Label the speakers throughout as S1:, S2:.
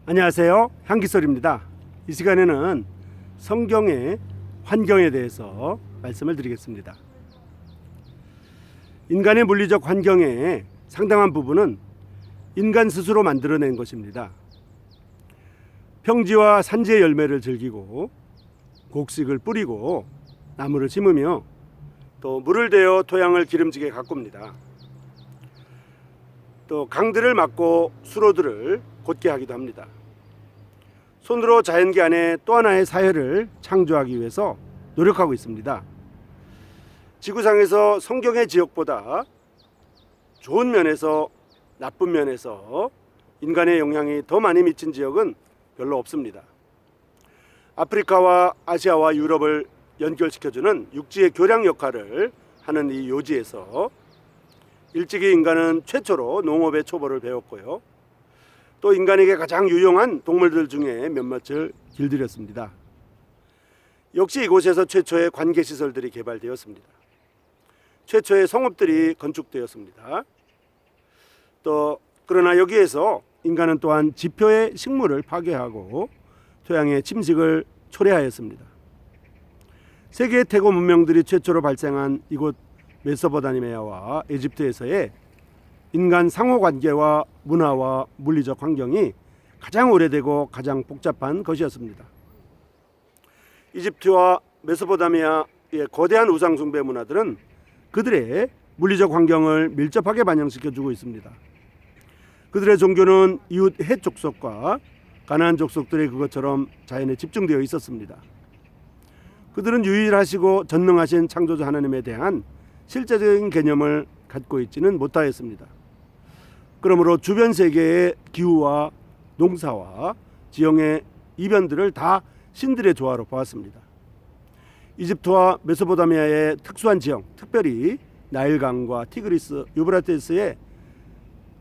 S1: 안녕하세요. 향기솔입니다. 이 시간에는 성경의 환경에 대해서 말씀을 드리겠습니다. 인간의 물리적 환경의 상당한 부분은 인간 스스로 만들어낸 것입니다. 평지와 산지의 열매를 즐기고 곡식을 뿌리고 나무를 심으며 또 물을 대어 토양을 기름지게 가꿉니다. 또 강들을 막고 수로들을 곧게 하기도 합니다. 손으로 자연계 안에 또 하나의 사회를 창조하기 위해서 노력하고 있습니다. 지구상에서 성경의 지역보다 좋은 면에서 나쁜 면에서 인간의 영향이 더 많이 미친 지역은 별로 없습니다. 아프리카와 아시아와 유럽을 연결시켜주는 육지의 교량 역할을 하는 이 요지에서 일찍이 인간은 최초로 농업의 초보를 배웠고요. 또 인간에게 가장 유용한 동물들 중에 몇몇을 길들였습니다. 역시 이곳에서 최초의 관계시설들이 개발되었습니다. 최초의 성읍들이 건축되었습니다. 또 그러나 여기에서 인간은 또한 지표의 식물을 파괴하고 토양의 침식을 초래하였습니다. 세계의 태고 문명들이 최초로 발생한 이곳 메소포타미아와 에집트에서의 인간 상호관계와 문화와 물리적 환경이 가장 오래되고 가장 복잡한 것이었습니다. 이집트와 메소포타미아의 거대한 우상 숭배 문화들은 그들의 물리적 환경을 밀접하게 반영시켜주고 있습니다. 그들의 종교는 이웃 헷 족속과 가나안 족속들의 그것처럼 자연에 집중되어 있었습니다. 그들은 유일하시고 전능하신 창조자 하나님에 대한 실제적인 개념을 갖고 있지는 못하였습니다. 그러므로 주변 세계의 기후와 농사와 지형의 이변들을 다 신들의 조화로 보았습니다. 이집트와 메소포타미아의 특수한 지형, 특별히 나일강과 티그리스, 유브라테스의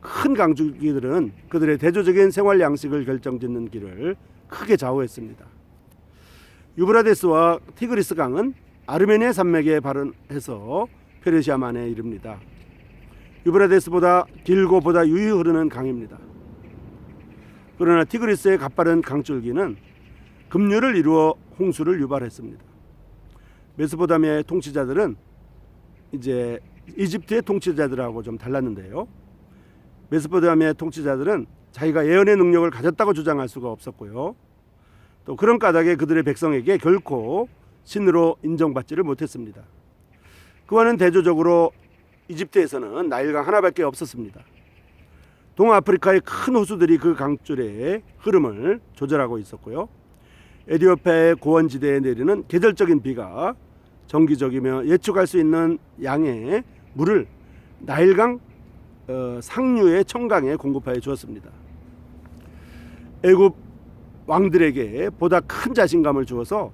S1: 큰 강줄기들은 그들의 대조적인 생활 양식을 결정짓는 길을 크게 좌우했습니다. 유브라테스와 티그리스 강은 아르메니아 산맥에 발원해서 페르시아만에 이릅니다. 유브라테스보다 길고 보다 유유히 흐르는 강입니다. 그러나 티그리스의 가파른 강줄기는 급류를 이루어 홍수를 유발했습니다. 메소포타미아의 통치자들은 이제 이집트의 통치자들하고 좀 달랐는데요. 메소포타미아의 통치자들은 자기가 예언의 능력을 가졌다고 주장할 수가 없었고요. 또 그런 까닭에 그들의 백성에게 결코 신으로 인정받지를 못했습니다. 그와는 대조적으로 이집트에서는 나일강 하나밖에 없었습니다. 동아프리카의 큰 호수들이 그 강줄의 흐름을 조절하고 있었고요. 에티오피아의 고원지대에 내리는 계절적인 비가 정기적이며 예측할 수 있는 양의 물을 나일강 상류의 청강에 공급하여 주었습니다. 애굽 왕들에게 보다 큰 자신감을 주어서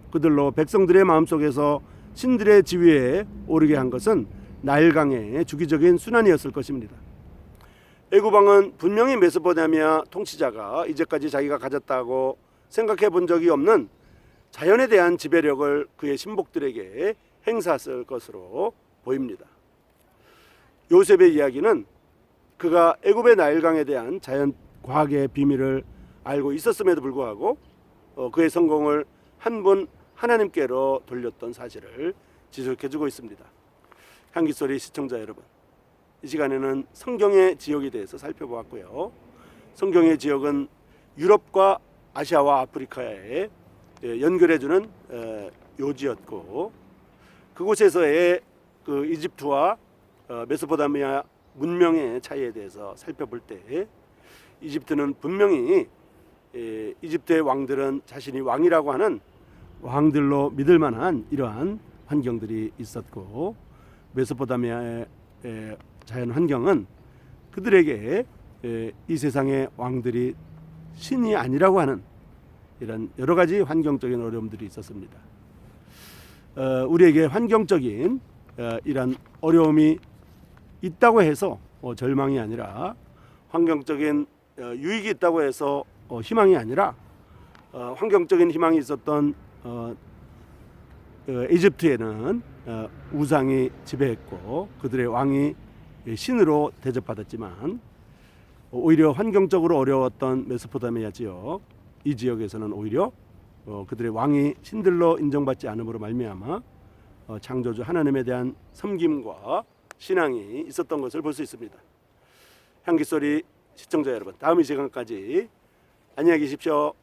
S1: 그들로 백성들의 마음속에서 신들의 지위에 오르게 한 것은 나일강의 주기적인 순환이었을 것입니다. 애굽 왕은 분명히 메소포타미아 통치자가 이제까지 자기가 가졌다고 생각해 본 적이 없는 자연에 대한 지배력을 그의 신복들에게 행사했을 것으로 보입니다. 요셉의 이야기는 그가 애굽의 나일강에 대한 자연 과학의 비밀을 알고 있었음에도 불구하고 그의 성공을 한 분 하나님께로 돌렸던 사실을 지속해주고 있습니다. 향기소리 시청자 여러분, 이 시간에는 성경의 지역에 대해서 살펴보았고요. 성경의 지역은 유럽과 아시아와 아프리카에 연결해주는 요지였고, 그곳에서의 그 이집트와 메소포타미아 문명의 차이에 대해서 살펴볼 때 이집트는 분명히 이집트의 왕들은 자신이 왕이라고 하는 왕들로 믿을 만한 이러한 환경들이 있었고, 메소포타미아의 자연 환경은 그들에게 이 세상의 왕들이 신이 아니라고 하는 이런 여러 가지 환경적인 어려움들이 있었습니다. 우리에게 환경적인 이런 어려움이 있다고 해서 절망이 아니라, 환경적인 유익이 있다고 해서 희망이 아니라, 환경적인 희망이 있었던 이집트에는 우상이 지배했고 그들의 왕이 신으로 대접받았지만, 오히려 환경적으로 어려웠던 메소포타미아 지역, 이 지역에서는 오히려 그들의 왕이 신들로 인정받지 않음으로 말미암아 창조주 하나님에 대한 섬김과 신앙이 있었던 것을 볼 수 있습니다. 향기소리 시청자 여러분, 다음 이 시간까지 안녕히 계십시오.